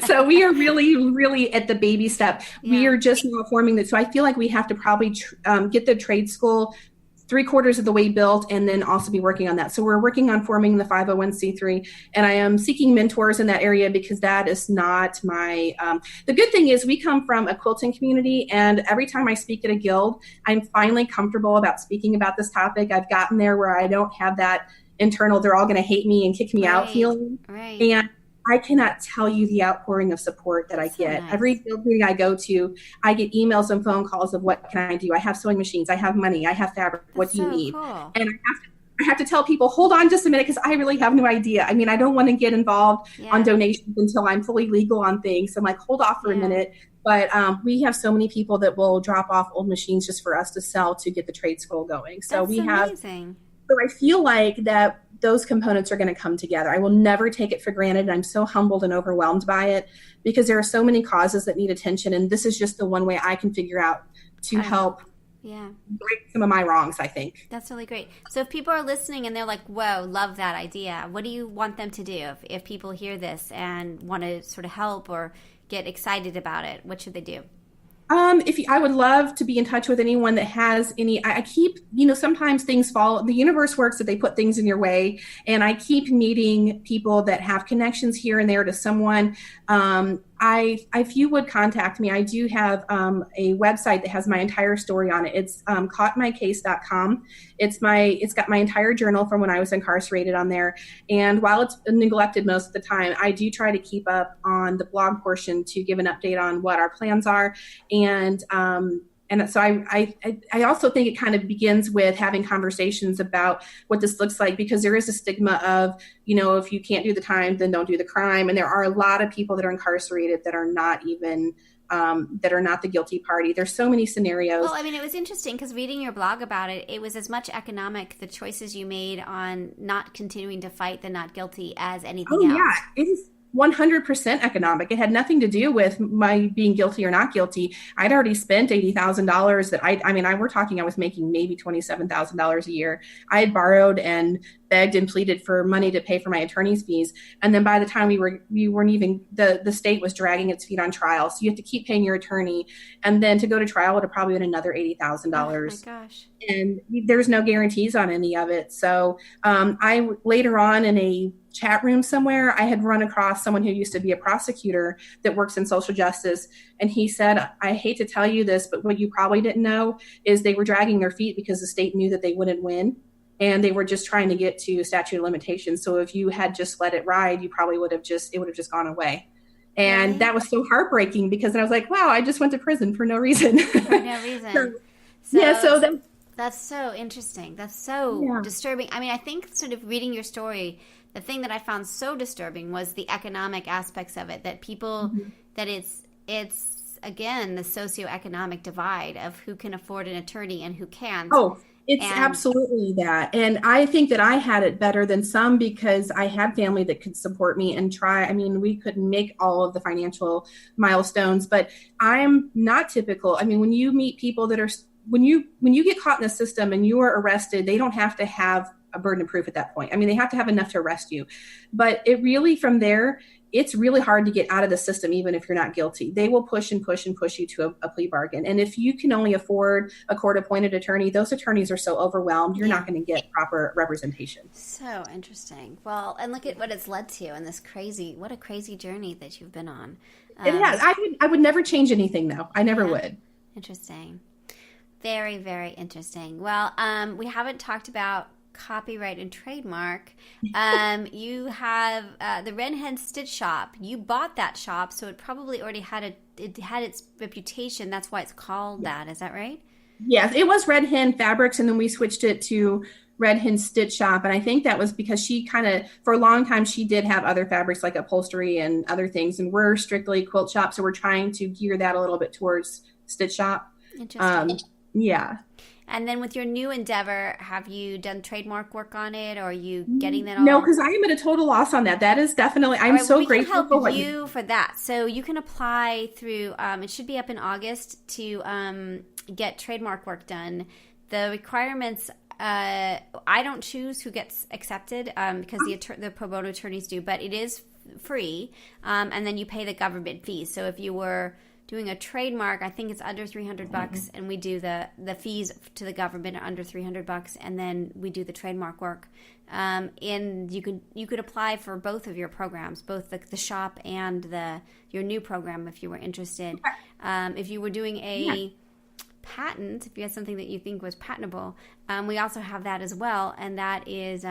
B: So we are really, really at the baby step. Yeah. We are just now forming that. So I feel like we have to probably get the trade school 3/4 of the way built, and then also be working on that. So we're working on forming the 501c3, and I am seeking mentors in that area, because that is not my, the good thing is we come from a quilting community, and every time I speak at a guild, I'm finally comfortable about speaking about this topic. I've gotten there where I don't have that internal, they're all going to hate me and kick me out feeling.
A: Right.
B: And I cannot tell you the outpouring of support that I get.
A: Nice.
B: Every guild meeting I go to, I get emails and phone calls of what can I do? I have sewing machines. I have money. I have fabric. What do you need?
A: Cool.
B: And I have to tell people, hold on just a minute, because I really have no idea. I mean, I don't want to get involved on donations until I'm fully legal on things. So I'm like, hold off for a minute. But we have so many people that will drop off old machines just for us to sell to get the trade school going. So
A: That's amazing.
B: So I feel like that those components are going to come together. I will never take it for granted. I'm so humbled and overwhelmed by it, because there are so many causes that need attention. And this is just the one way I can figure out to help break some of my wrongs, I think.
A: That's really great. So if people are listening and they're like, whoa, love that idea, what do you want them to do? If people hear this and want to sort of help or get excited about it, what should they do?
B: I would love to be in touch with anyone that has any, I keep, sometimes things fall, the universe works that they put things in your way. And I keep meeting people that have connections here and there to someone. If you would contact me, I do have a website that has my entire story on it. It's caughtmycase.com. It's got my entire journal from when I was incarcerated on there. And while it's neglected most of the time, I do try to keep up on the blog portion to give an update on what our plans are. And so I also think it kind of begins with having conversations about what this looks like, because there is a stigma of, if you can't do the time, then don't do the crime. And there are a lot of people that are incarcerated that are not even that are not the guilty party. There's so many scenarios.
A: Well, I mean, it was interesting because reading your blog about it, it was as much economic, the choices you made on not continuing to fight the not guilty, as anything else.
B: Yeah, it is 100% economic. It had nothing to do with my being guilty or not guilty. I'd already spent $80,000 that I was making maybe $27,000 a year. I had borrowed and begged and pleaded for money to pay for my attorney's fees. And then by the time we weren't even, the state was dragging its feet on trial. So you have to keep paying your attorney. And then to go to trial would have probably been another $80,000.
A: Oh my gosh.
B: And there's no guarantees on any of it. So I later on in a chat room somewhere, I had run across someone who used to be a prosecutor that works in social justice. And he said, I hate to tell you this, but what you probably didn't know is they were dragging their feet because the state knew that they wouldn't win. And they were just trying to get to statute of limitations. So if you had just let it ride, you probably it would have just gone away. And
A: Really?
B: That was so heartbreaking, because then I was like, wow, I just went to prison for no reason.
A: For no reason. That's so interesting. That's so disturbing. I mean, I think sort of reading your story, the thing that I found so disturbing was the economic aspects of it, that people, that it's again, the socioeconomic divide of who can afford an attorney and who can't.
B: Oh, it's absolutely that. And I think that I had it better than some because I had family that could support me and try. I mean, we couldn't make all of the financial milestones, but I'm not typical. I mean, when you meet people that are, when you get caught in the system and you are arrested, they don't have to have a burden of proof at that point. I mean, they have to have enough to arrest you. But it really, from there, it's really hard to get out of the system, even if you're not guilty. They will push and push and push you to a plea bargain. And if you can only afford a court-appointed attorney, those attorneys are so overwhelmed, you're not going to get proper representation.
A: So interesting. Well, and look at what it's led to in this what a crazy journey that you've been on.
B: It has. I would never change anything, though. I never would.
A: Interesting. Very, very interesting. Well, we haven't talked about copyright and trademark. You have the Red Hen Stitch Shop. You bought that shop, so it probably already had its reputation. That's why it's called that. Is that right?
B: Yes, it was Red Hen Fabrics, and then we switched it to Red Hen Stitch Shop. And I think that was because she kind of, for a long time, she did have other fabrics like upholstery and other things. And we're strictly quilt shop, so we're trying to gear that a little bit towards Stitch Shop.
A: Interesting.
B: Yeah.
A: And then with your new endeavor, have you done trademark work on it, or are you getting that all?
B: No, because I am at a total loss on that. That is definitely, I'm so grateful
A: for what you can help you for that. So you can apply through, it should be up in August to get trademark work done. The requirements, I don't choose who gets accepted because the pro bono attorneys do, but it is free. And then you pay the government fees. So if you were doing a trademark, I think it's under $300, and we do the fees to the government are under $300, and then we do the trademark work. And you could apply for both of your programs, both the shop and your new program if you were interested. If you were doing a patent, if you had something that you think was patentable, we also have that as well, and that is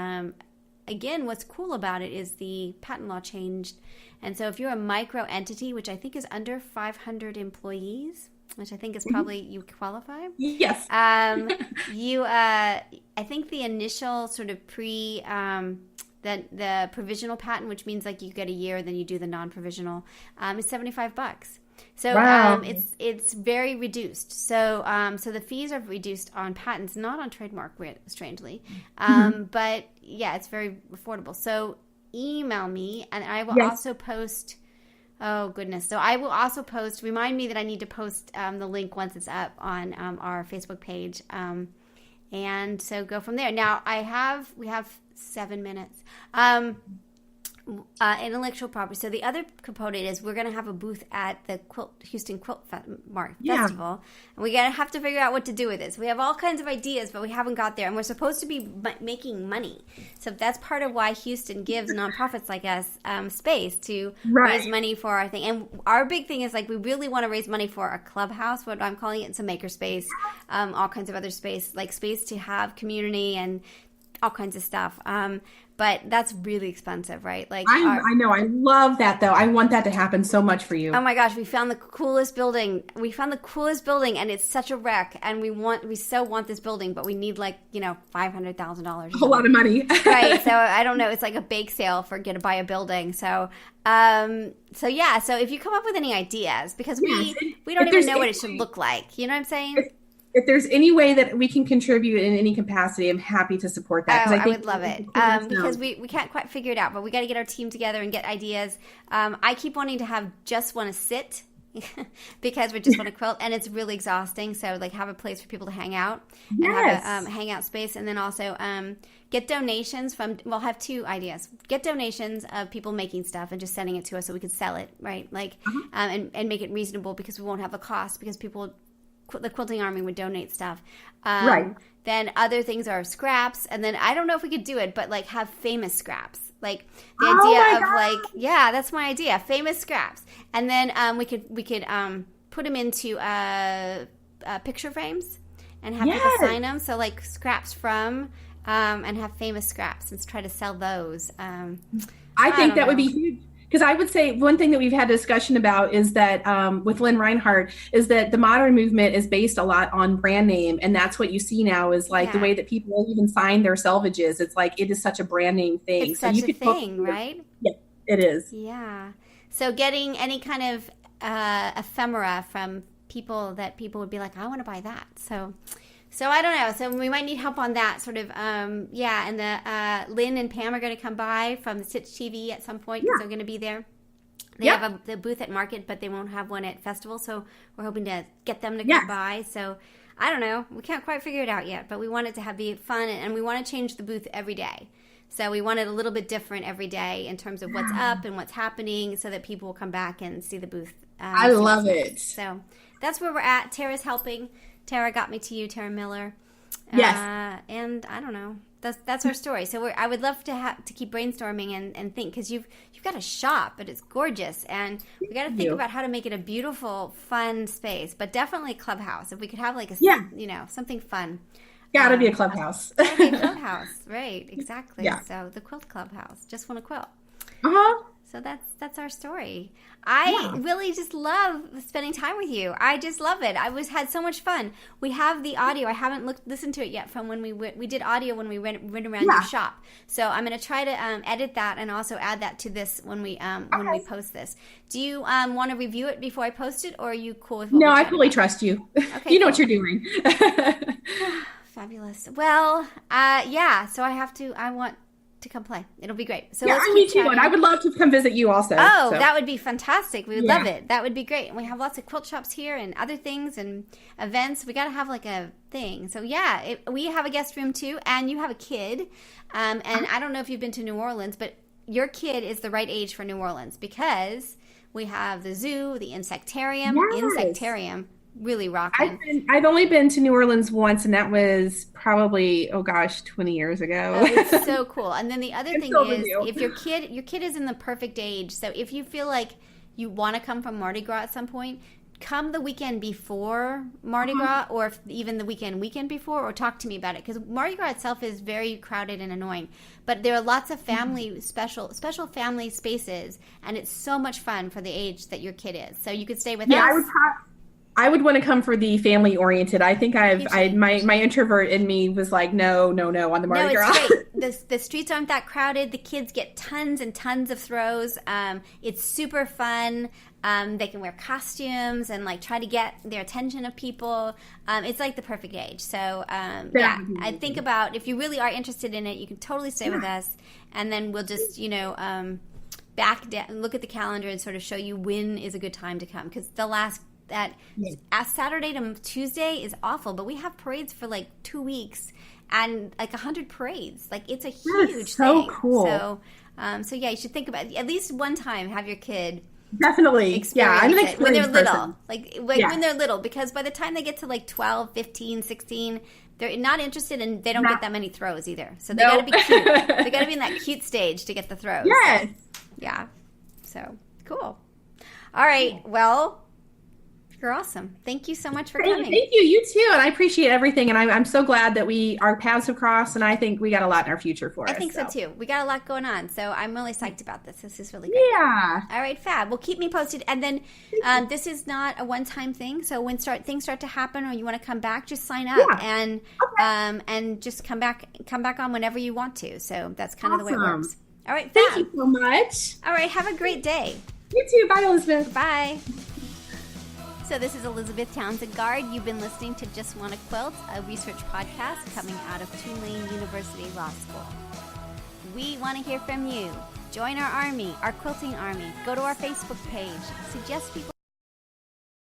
A: again, what's cool about it is the patent law changed. And so if you're a micro entity, which I think is under 500 employees, which I think is probably you qualify.
B: Yes.
A: I think the initial sort of the provisional patent, which means like you get a year, then you do the non-provisional, is $75. So
B: wow.
A: It's very reduced. So so the fees are reduced on patents, not on trademark, strangely. But yeah, it's very affordable. So email me, and I will also post. Oh goodness! So I will also post. Remind me that I need to post the link once it's up on our Facebook page, and so go from there. Now we have 7 minutes. Intellectual property. So the other component is we're going to have a booth at the Houston Quilt Festival. And we have to figure out what to do with this. We have all kinds of ideas, but we haven't got there. And we're supposed to be making money. So that's part of why Houston gives nonprofits like us space to raise money for our thing. And our big thing is like we really want to raise money for a clubhouse, what I'm calling it. It's a maker space, all kinds of other space, like space to have community and all kinds of stuff. But that's really expensive, right? Like
B: I know. I love that, though. I want that to happen so much for you.
A: Oh my gosh, we found the coolest building. And it's such a wreck. And we so want this building, but we need like, $500,000.
B: A whole lot of money.
A: Right. So I don't know. It's like a bake sale for buy a building. So yeah. So if you come up with any ideas, because we don't even know what it should look like. You know what I'm saying?
B: If there's any way that we can contribute in any capacity, I'm happy to support that.
A: I would love it because we can't quite figure it out, but we got to get our team together and get ideas. I keep wanting to have Just Wanna Sit because we just want to quilt, and it's really exhausting. So like have a place for people to hang out and have a hangout space, and then also get donations from. We'll have two ideas: get donations of people making stuff and just sending it to us so we could sell it, right? Like and make it reasonable because we won't have the cost because the Quilting Army would donate stuff. Then other things are scraps. And then I don't know if we could do it, but like have famous scraps. Like the idea of like, yeah, that's my idea. Famous scraps. And then we could put them into picture frames and have people sign them. So like scraps from and have famous scraps and try to sell those.
B: I think that would be huge. Because I would say one thing that we've had discussion about is that with Lynn Reinhardt is that the modern movement is based a lot on brand name. And that's what you see now is like the way that people even sign their selvages. It's like it is such a brand name thing.
A: It's such a thing, right?
B: Yeah, it is.
A: Yeah. So getting any kind of ephemera from people that people would be like, I want to buy that. So I don't know. So we might need help on that sort of, and the Lynn and Pam are going to come by from the Stitch TV at some point because they're going to be there. They have the booth at Market, but they won't have one at Festival, so we're hoping to get them to come by. So I don't know. We can't quite figure it out yet, but we want it to be fun, and we want to change the booth every day. So we want it a little bit different every day in terms of what's up and what's happening so that people will come back and see the booth.
B: I love it.
A: So that's where we're at. Tara's helping. Tara got me to you, Tara Miller.
B: Yes.
A: And I don't know. That's our story. So I would love to keep brainstorming and think because you've got a shop, but it's gorgeous, and we got to think about how to make it a beautiful, fun space. But definitely a clubhouse. If we could have like something fun.
B: Gotta be a clubhouse.
A: Gotta be a clubhouse, right? Exactly.
B: Yeah.
A: So the Quilt Clubhouse. Just want to quilt. So that's our story. I really just love spending time with you. I just love it. Had so much fun. We have the audio. I haven't listened to it yet from when we did audio when we went around your shop. So I'm going to try to edit that and also add that to this when we post this. Do you want to review it before I post it, or are you cool with?
B: No, I fully trust you.
A: Okay,
B: you know what you're doing.
A: Fabulous. Well, So I want to come play. It'll be great. So
B: me too. And I would love to come visit you also.
A: Oh, that would be fantastic. We would love it. That would be great. And we have lots of quilt shops here and other things and events. We got to have like a thing. So we have a guest room too, and you have a kid. And I don't know if you've been to New Orleans, but your kid is the right age for New Orleans because we have the zoo, the insectarium. Insectarium. Really rocking.
B: I've only been to New Orleans once, and that was probably 20 years ago.
A: Oh, it's so cool. And then the other thing is, if your kid is in the perfect age, so if you feel like you want to come from Mardi Gras at some point, come the weekend before Mardi Gras, or even the weekend before, or talk to me about it, because Mardi Gras itself is very crowded and annoying. But there are lots of family special family spaces, and it's so much fun for the age that your kid is. So you could stay with us.
B: I would want to come for the family oriented. I think my introvert in me was like, no on the Mardi Gras.
A: No, it's great. The streets aren't that crowded. The kids get tons and tons of throws. It's super fun. They can wear costumes and like try to get their attention of people. It's like the perfect age. So I think about if you really are interested in it, you can totally stay with us, and then we'll just back down, look at the calendar and sort of show you when is a good time to come, because Saturday to Tuesday is awful, but we have parades for like 2 weeks and like 100 parades. Like it's a huge thing.
B: Cool.
A: So So yeah, you should think about at least one time have your kid
B: Definitely. Yeah, I'm an
A: experience it when they're
B: experienced
A: little.
B: person.
A: When they're little, because by the time they get to like 12, 15, 16, they're not interested and they don't get that many throws either. So they got to be cute. They got to be in that cute stage to get the throws.
B: Yes.
A: Yeah. So, cool. All right. Well, you're awesome. Thank you so much for coming.
B: Thank you. You too. And I appreciate everything. And I'm so glad that our paths have crossed. And I think we got a lot in our future for us.
A: I think so too. We got a lot going on. So I'm really psyched about this. This is really good.
B: Yeah.
A: All right, fab. Well, keep me posted. And then this is not a one-time thing. So when things start to happen or you want to come back, just sign up and just come back on whenever you want to. So that's kind of the way it works. All right, fab.
B: Thank you so much.
A: All right, have a great day.
B: You too. Bye, Elizabeth.
A: Bye. So this is Elizabeth Townsend Guard. You've been listening to Just Wanna Quilt, a research podcast coming out of Tulane University Law School. We want to hear from you. Join our army, our quilting army. Go to our Facebook page. Suggest people